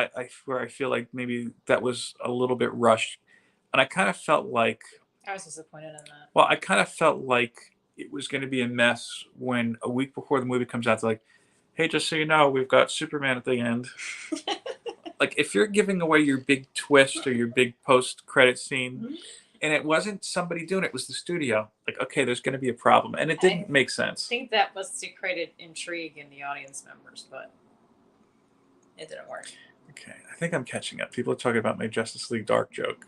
where I feel like maybe that was a little bit rushed, and I kind of felt like I was disappointed in that. well, I kind of felt like it was going to be a mess when a week before the movie comes out, it's like, hey, just so you know, we've got Superman at the end. Like, if you're giving away your big twist or your big post-credit scene, and it wasn't somebody doing it, it was the studio. Like, okay, there's going to be a problem, and it didn't make sense. I think that was to create intrigue in the audience members, but it didn't work. Okay, I think I'm catching up. People are talking about my Justice League Dark joke.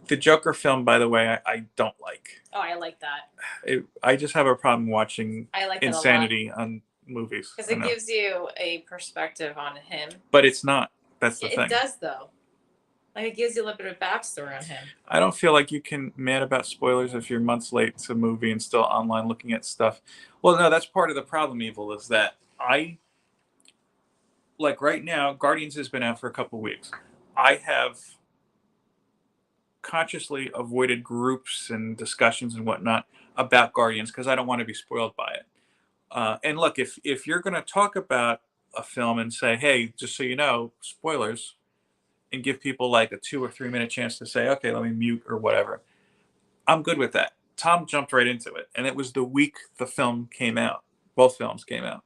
The Joker film, by the way, I don't like. Oh, I like that. I just have a problem watching I like insanity on movies. Because it gives you a perspective on him. But it's not. That's the thing. It does, though. Like, it gives you a little bit of backstory on him. I don't feel like you can mad about spoilers if you're months late to a movie and still online looking at stuff. Well, no, that's part of the problem, Evil, is that like right now, Guardians has been out for a couple of weeks. I have consciously avoided groups and discussions and whatnot about Guardians because I don't want to be spoiled by it. And look, if you're going to talk about a film and say, hey, just so you know, spoilers, and give people like a 2 or 3 minute chance to say, okay, let me mute or whatever, I'm good with that. Tom jumped right into it. And it was the week the film came out. Both films came out.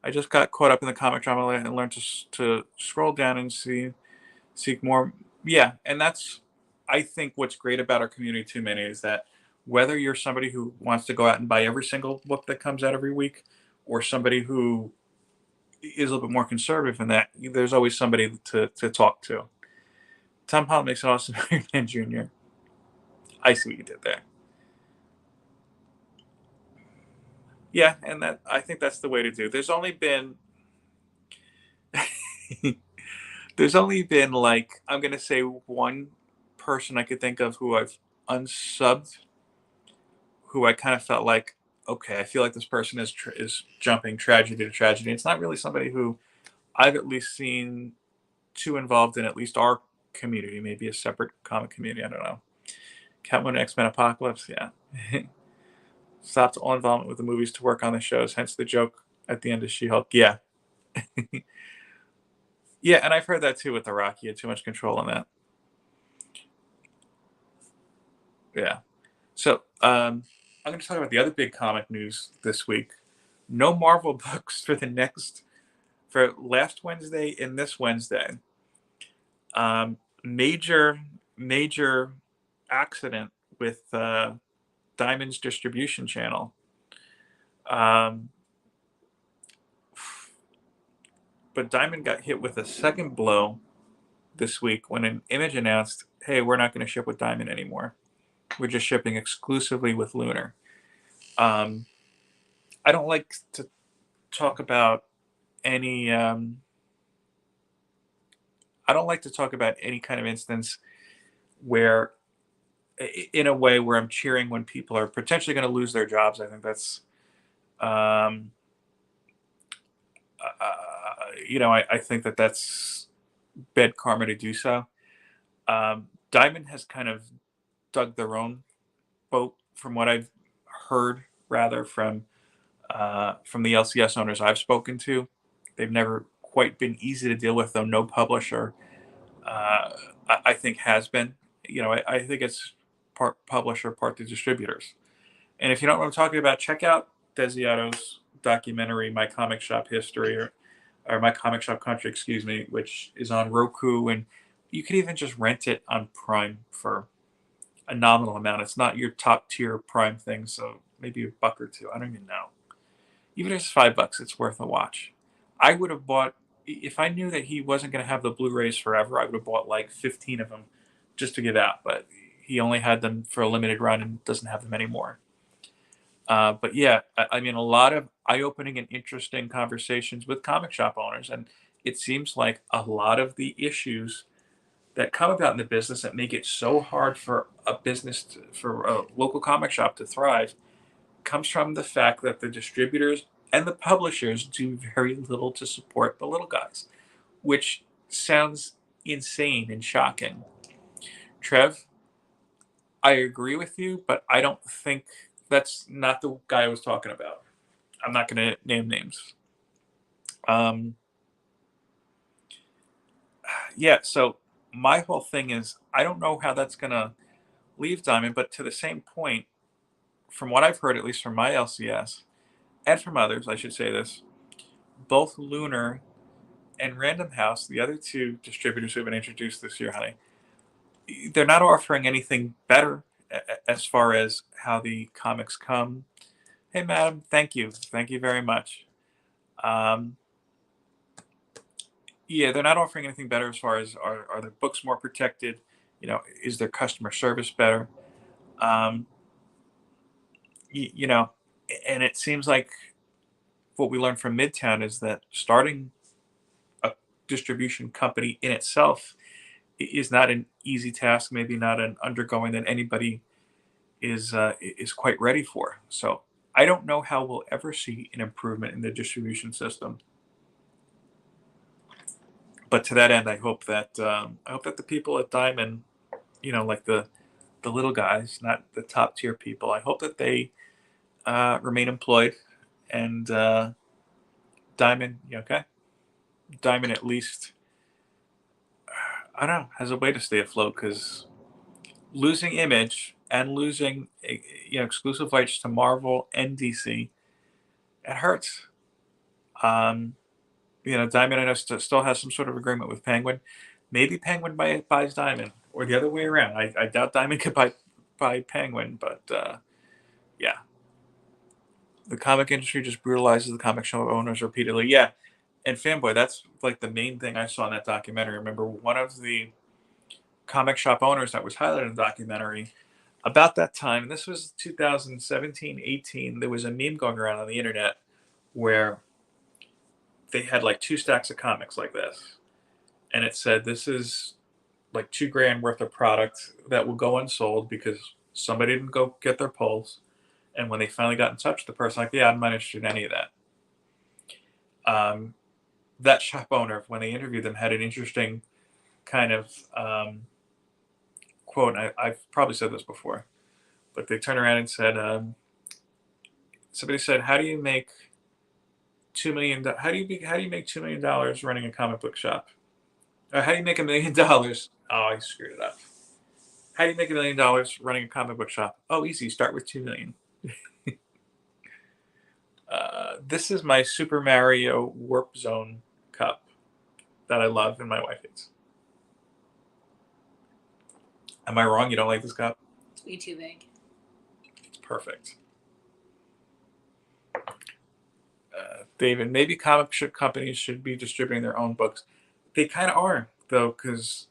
I just got caught up in the comic drama and learned to scroll down and seek more. Yeah, and that's, I think, what's great about our community too, Minnie, is that whether you're somebody who wants to go out and buy every single book that comes out every week, or somebody who is a little bit more conservative in that, there's always somebody to talk to. Tom Holland makes an awesome Iron Man Jr. I see what you did there. Yeah, and that I think that's the way to do. There's only been like, I'm gonna say one person I could think of who I've unsubbed, who I kind of felt like, okay, I feel like this person is jumping tragedy to tragedy. It's not really somebody who I've at least seen too involved in at least our community, maybe a separate comic community. I don't know. Catwoman, X-Men Apocalypse, yeah. Stopped all involvement with the movies to work on the shows, hence the joke at the end of She-Hulk. Yeah. Yeah, and I've heard that too with The Rock. He had too much control on that. Yeah. So I'm going to talk about the other big comic news this week. No Marvel books for last Wednesday and this Wednesday. Major accident with Diamond's distribution channel. Um, but Diamond got hit with a second blow this week when an Image announced, "Hey, we're not going to ship with Diamond anymore. We're just shipping exclusively with Lunar." Um, I don't like to talk about any. I don't like to talk about any kind of instance where, in a way, where I'm cheering when people are potentially going to lose their jobs. I think that's, um, I think that that's bad karma to do so. Diamond has kind of dug their own boat, from what I've heard, rather from the LCS owners I've spoken to. They've never quite been easy to deal with, though. No publisher, I think, has been. I think it's part publisher, part the distributors. And if you don't know what I'm talking about, check out Desiato's documentary, My Comic Shop History, or My Comic Shop Country, excuse me, which is on Roku, and you can even just rent it on Prime for a nominal amount. It's not your top tier Prime thing, so maybe $1 or $2. I don't even know. Even if it's $5, it's worth a watch. I would have bought, if I knew that he wasn't going to have the Blu-rays forever, I would have bought like 15 of them just to give out. But he only had them for a limited run and doesn't have them anymore. But yeah, I mean, a lot of eye-opening and interesting conversations with comic shop owners, and it seems like a lot of the issues that come about in the business that make it so hard for a for a local comic shop to thrive comes from the fact that the distributors and the publishers do very little to support the little guys, which sounds insane and shocking. Trev, I agree with you, but I don't think that's not the guy I was talking about. I'm not going to name names. Um, yeah, so my whole thing is I don't know how that's going to leave Diamond, but to the same point, from what I've heard, at least from my LCS and from others, I should say this, both Lunar and Random House, the other two distributors who have been introduced this year, honey, they're not offering anything better as far as how the comics come. Hey, madam, thank you very much. Um, yeah, they're not offering anything better as far as are their books more protected? Is their customer service better? Um, you know, and it seems like what we learned from Midtown is that starting a distribution company in itself is not an easy task, maybe not an undergoing that anybody is quite ready for. So I don't know how we'll ever see an improvement in the distribution system. But to that end, I hope that the people at Diamond, like the little guys, not the top tier people, I hope that they remain employed, and Diamond, you okay? Diamond at least, I don't know, has a way to stay afloat, because losing Image and losing exclusive rights to Marvel and DC, it hurts. Um, Diamond, I know, still has some sort of agreement with Penguin. Maybe Penguin buys Diamond, or the other way around. I doubt Diamond could buy Penguin, but yeah, the comic industry just brutalizes the comic shop owners repeatedly. Yeah, and Fanboy, that's like the main thing I saw in that documentary. Remember, one of the comic shop owners that was highlighted in the documentary about that time, and this was 2017, 18, there was a meme going around on the internet where they had like two stacks of comics like this, and it said, "This is like $2,000 worth of product that will go unsold because somebody didn't go get their pulls." And when they finally got in touch with the person, like, "Yeah, I'm not interested in any of that." That shop owner, when they interviewed them, had an interesting kind of quote. I've probably said this before, but they turned around and said, somebody said, "How do you make $2 million? How do you make $2 million running a comic book shop? How do you make $1 million?" Oh, I screwed it up. "How do you make $1 million running a comic book shop?" "Oh, easy. Start with 2 million." This is my Super Mario Warp Zone cup that I love and my wife hates. Am I wrong? You don't like this cup? Way too vague. It's perfect. David, maybe comic book companies should be distributing their own books. They kind of are, though, because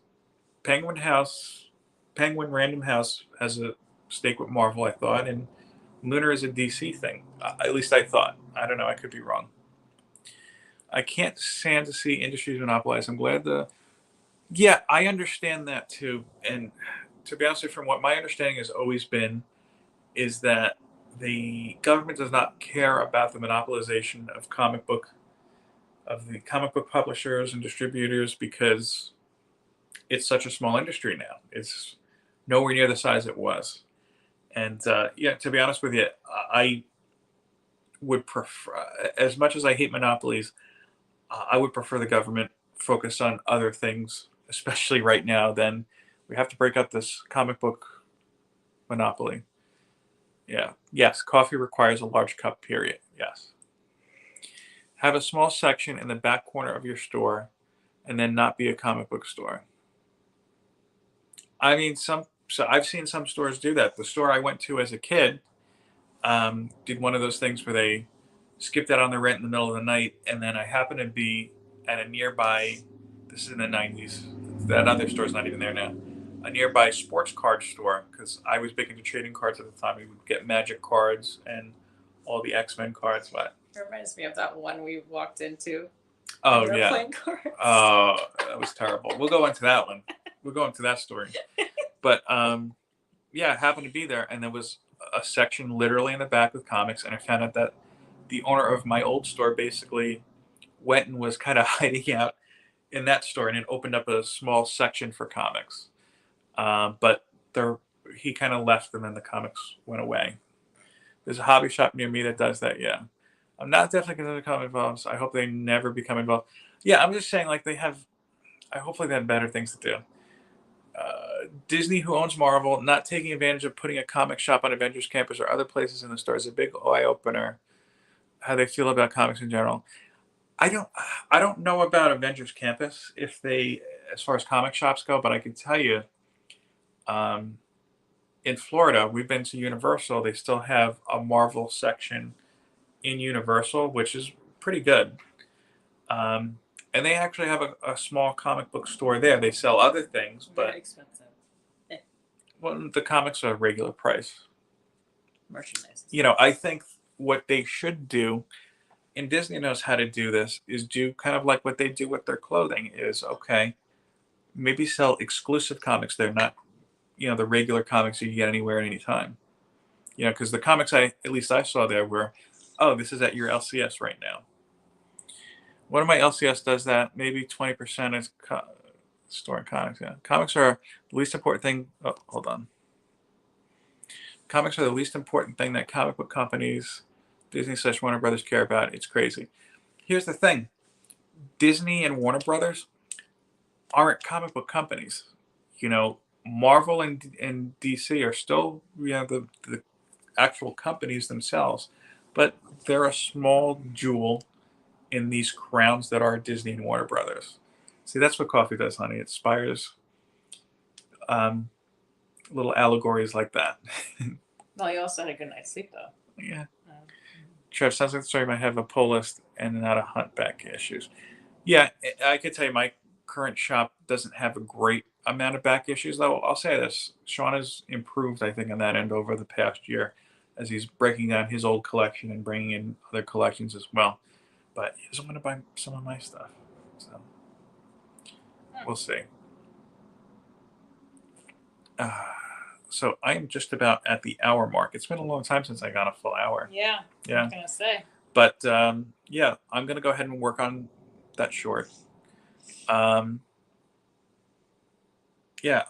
Penguin Random House has a stake with Marvel, I thought, and Lunar is a DC thing. At least I thought. I don't know. I could be wrong. I can't stand to see industries monopolized. I'm glad Yeah, I understand that too. And to be honest with you, from what my understanding has always been, is that the government does not care about the monopolization of the comic book publishers and distributors because it's such a small industry now. It's nowhere near the size it was. And yeah, to be honest with you, I would prefer, as much as I hate monopolies, I would prefer the government focus on other things, especially right now. Then we have to break up this comic book monopoly. Yeah. Yes, coffee requires a large cup, period. Yes. Have a small section in the back corner of your store and then not be a comic book store. I mean, so I've seen some stores do that. The store I went to as a kid did one of those things where they skipped out on the rent in the middle of the night, and then I happened to be at a nearby. This is in the '90s. That other store's not even there now. A nearby sports card store because I was big into trading cards at the time. We would get Magic cards and all the X-Men cards. But It reminds me of that one we walked into. oh when we were yeah, playing cards. oh that was terrible. We'll go into that one. We'll go into that story. But yeah, I happened to be there, and there was a section literally in the back with comics, and I found out that the owner of my old store basically went and was kind of hiding out in that store, and it opened up a small section for comics. But there, he kind of left, and then the comics went away. There's a hobby shop near me that does that. Yeah, I'm not definitely going to become involved. So I hope they never become involved. Yeah, I'm just saying, like they have. I hopefully they have better things to do. Disney, who owns Marvel, not taking advantage of putting a comic shop on Avengers Campus or other places in the store is a big eye opener. How they feel about comics in general. I don't I don't know about Avengers Campus if they as far as comic shops go, but I can tell you, um, in Florida, we've been to Universal. They still have a Marvel section in Universal, which is pretty good. Um, and they actually have a small comic book store there. They sell other things, but Very expensive. well, the comics are regular price. Merchandise. You know, I think what they should do, and Disney knows how to do this, is do kind of like what they do with their clothing. Is okay, maybe sell exclusive comics. They're not, the regular comics you can get anywhere at any time. Because the comics at least I saw there were, oh, this is at your LCS right now. One of my LCS does that. Maybe 20% is storing comics. Yeah, comics are the least important thing. Oh, hold on. Comics are the least important thing that comic book companies, Disney / Warner Brothers care about. It's crazy. Here's the thing: Disney and Warner Brothers aren't comic book companies. Marvel and DC are still the actual companies themselves, but they're a small jewel in these crowns that are Disney and Warner Brothers. See, that's what coffee does, honey. It inspires little allegories like that. Well, you also had a good night's sleep, though. Yeah. Trev, sounds like the story might have a pull list and not a hunt back issues. Yeah, I could tell you my current shop doesn't have a great amount of back issues, though. I'll say this: Sean has improved, I think, on that end over the past year, as he's breaking down his old collection and bringing in other collections as well. But he doesn't want to buy some of my stuff, so we'll see. So I am just about at the hour mark. It's been a long time since I got a full hour. Yeah. Yeah. I was gonna say. But yeah, I'm gonna go ahead and work on that short. Yeah,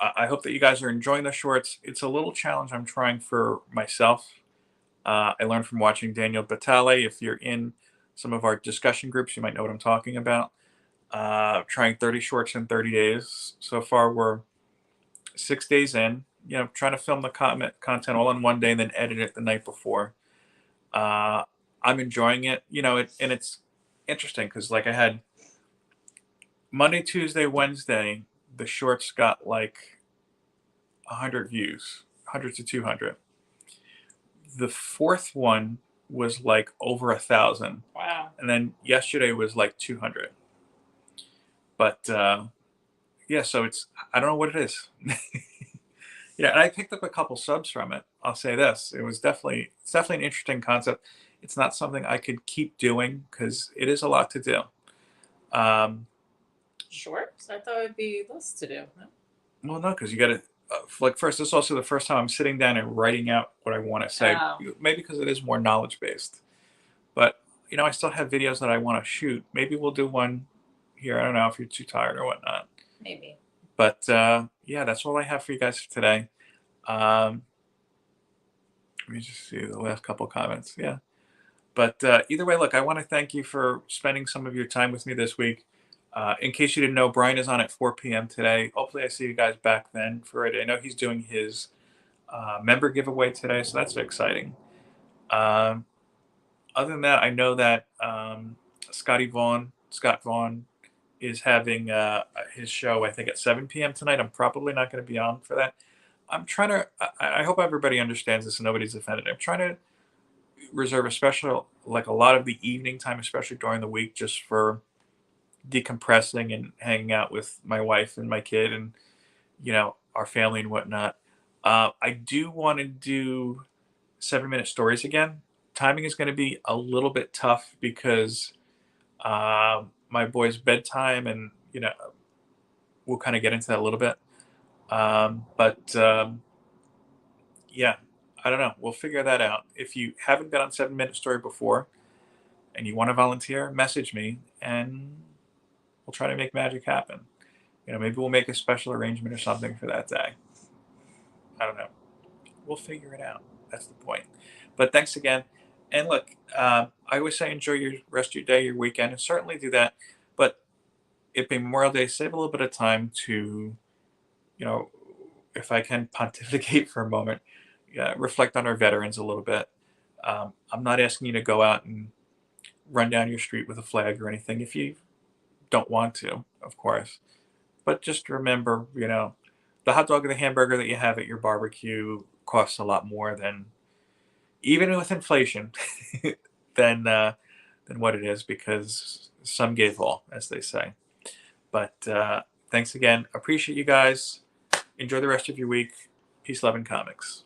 I hope that you guys are enjoying the shorts. It's a little challenge I'm trying for myself. I learned from watching Daniel Batale. If you're in some of our discussion groups, you might know what I'm talking about. Trying 30 shorts in 30 days. So far, we're 6 days in. Trying to film the content all in one day and then edit it the night before. I'm enjoying it. And it's interesting because like I had Monday, Tuesday, Wednesday, the shorts got like 100 views. 100 to 200. The fourth one was like over 1,000. Wow. And then yesterday was like 200. But yeah, so I don't know what it is. Yeah, and I picked up a couple subs from it. I'll say this: it's definitely an interesting concept. It's not something I could keep doing because it is a lot to do. Um, Sure. So I thought it'd be less to do. No? well, no, because you got to like first. This is also the first time I'm sitting down and writing out what I want to say. Oh. Maybe because it is more knowledge based, but I still have videos that I want to shoot. Maybe we'll do one here. I don't know if you're too tired or whatnot. Maybe. But yeah, that's all I have for you guys for today. Let me just see the last couple comments. Yeah. But either way, look, I want to thank you for spending some of your time with me this week. In case you didn't know, Brian is on at 4 p.m. today. Hopefully, I see you guys back then for it. I know he's doing his member giveaway today, so that's exciting. Um, other than that, I know that Scott Vaughn, is having his show, I think, at 7 p.m. tonight. I'm probably not going to be on for that. I'm trying to, I hope everybody understands this and nobody's offended. I'm trying to reserve a special, like a lot of the evening time, especially during the week, just for decompressing and hanging out with my wife and my kid and, our family and whatnot. I do want to do 7-minute stories again. Timing is going to be a little bit tough because my boy's bedtime, and we'll kind of get into that a little bit. But yeah, I don't know. We'll figure that out. If you haven't been on 7-minute story before and you want to volunteer, message me and we'll try to make magic happen. Maybe we'll make a special arrangement or something for that day. I don't know. We'll figure it out. That's the point. But thanks again. And look, I always say enjoy your rest of your day, your weekend, and certainly do that. But it being Memorial Day, save a little bit of time to, if I can pontificate for a moment, reflect on our veterans a little bit. I'm not asking you to go out and run down your street with a flag or anything if you don't want to, of course. But just remember, the hot dog or the hamburger that you have at your barbecue costs a lot more than, even with inflation, than what it is, because some gave all, as they say. But thanks again. Appreciate you guys. Enjoy the rest of your week. Peace, love, and comics.